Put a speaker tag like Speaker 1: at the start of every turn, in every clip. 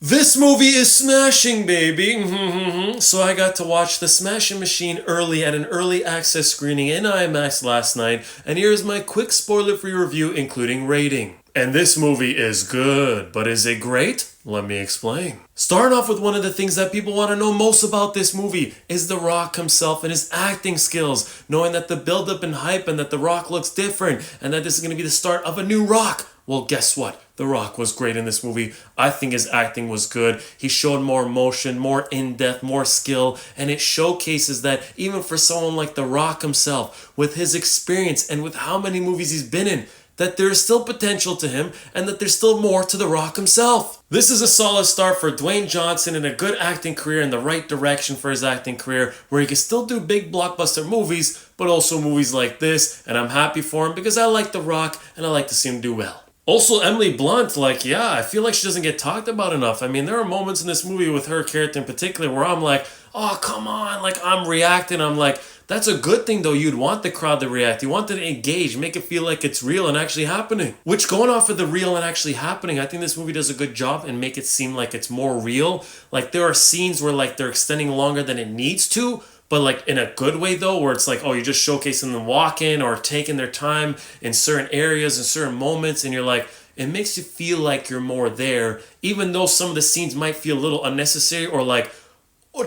Speaker 1: This movie is smashing, baby. So I got to watch The Smashing Machine early at an early access screening in IMAX last night, and here's my quick spoiler-free review including rating. And this movie is good, but is it great? Let me explain. Starting off with one of the things that people want to know most about this movie is The Rock himself and his acting skills, knowing that the build-up and hype and that The Rock looks different and that this is going to be the start of a new Rock. Well, guess what? The Rock was great in this movie. I think his acting was good. He showed more emotion, more in-depth, more skill, and it showcases that even for someone like The Rock himself, with his experience and with how many movies he's been in, that there is still potential to him and that there's still more to The Rock himself. This is a solid start for Dwayne Johnson and a good acting career in the right direction for his acting career, where he can still do big blockbuster movies, but also movies like this, and I'm happy for him because I like The Rock and I like to see him do well. Also, Emily Blunt, I feel like she doesn't get talked about enough. I mean, there are moments in this movie with her character in particular where I'm like, oh, come on, I'm reacting. I'm like, that's a good thing though. You'd want the crowd to react. You want them to engage, make it feel like it's real and actually happening. Which, going off of the real and actually happening, I think this movie does a good job and make it seem like it's more real. Like, there are scenes where they're extending longer than it needs to, but in a good way though, where it's like, oh, you're just showcasing them walking or taking their time in certain areas and certain moments, and you're like, it makes you feel like you're more there, even though some of the scenes might feel a little unnecessary or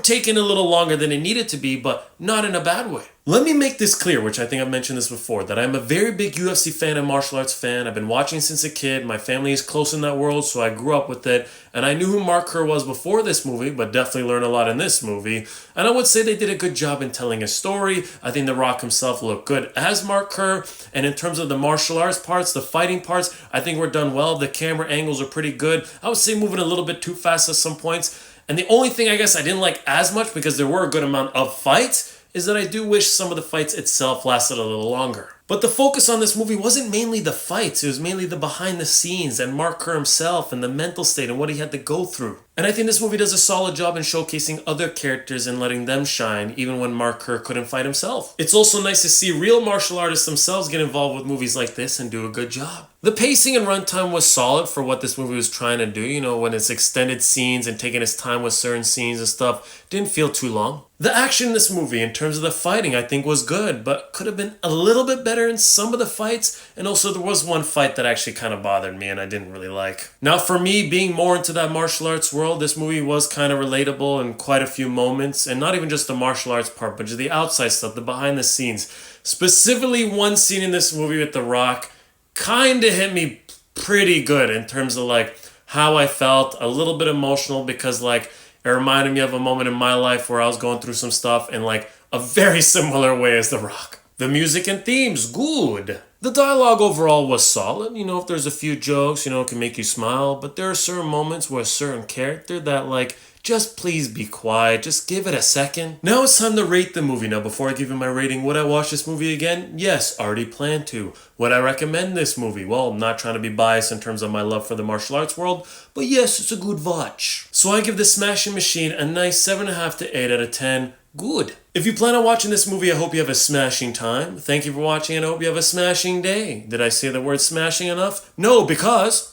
Speaker 1: taking a little longer than it needed to be, but not in a bad way. Let me make this clear, which I think I've mentioned this before, that I'm a very big UFC fan and martial arts fan. I've been watching since a kid. My family is close in that world, so I grew up with it. And I knew who Mark Kerr was before this movie, but definitely learned a lot in this movie. And I would say they did a good job in telling a story. I think The Rock himself looked good as Mark Kerr. And in terms of the martial arts parts, the fighting parts, I think were done well. The camera angles are pretty good. I would say moving a little bit too fast at some points. And the only thing I guess I didn't like as much, because there were a good amount of fights, is that I do wish some of the fights itself lasted a little longer. But the focus on this movie wasn't mainly the fights, it was mainly the behind the scenes and Mark Kerr himself and the mental state and what he had to go through. And I think this movie does a solid job in showcasing other characters and letting them shine, even when Mark Kerr couldn't fight himself. It's also nice to see real martial artists themselves get involved with movies like this and do a good job. The pacing and runtime was solid for what this movie was trying to do, when it's extended scenes and taking its time with certain scenes and stuff, didn't feel too long. The action in this movie, in terms of the fighting, I think was good, but could have been a little bit better in some of the fights, and also there was one fight that actually kind of bothered me and I didn't really like. Now for me, being more into that martial arts world, this movie was kind of relatable in quite a few moments, and not even just the martial arts part, but just the outside stuff, the behind the scenes. Specifically, one scene in this movie with The Rock kind of hit me pretty good in terms of how I felt, a little bit emotional because it reminded me of a moment in my life where I was going through some stuff in a very similar way as The Rock. The music and themes, good. The dialogue overall was solid. If there's a few jokes, it can make you smile, but there are certain moments where a certain character that just please be quiet, just give it a second. Now it's time to rate the movie. Now before I give you my rating, would I watch this movie again? Yes, already planned to. Would I recommend this movie? Well, I'm not trying to be biased in terms of my love for the martial arts world, but yes, it's a good watch. So I give The Smashing Machine a nice 7.5 to 8 out of 10. Good. If you plan on watching this movie, I hope you have a smashing time. Thank you for watching and I hope you have a smashing day. Did I say the word smashing enough? No, because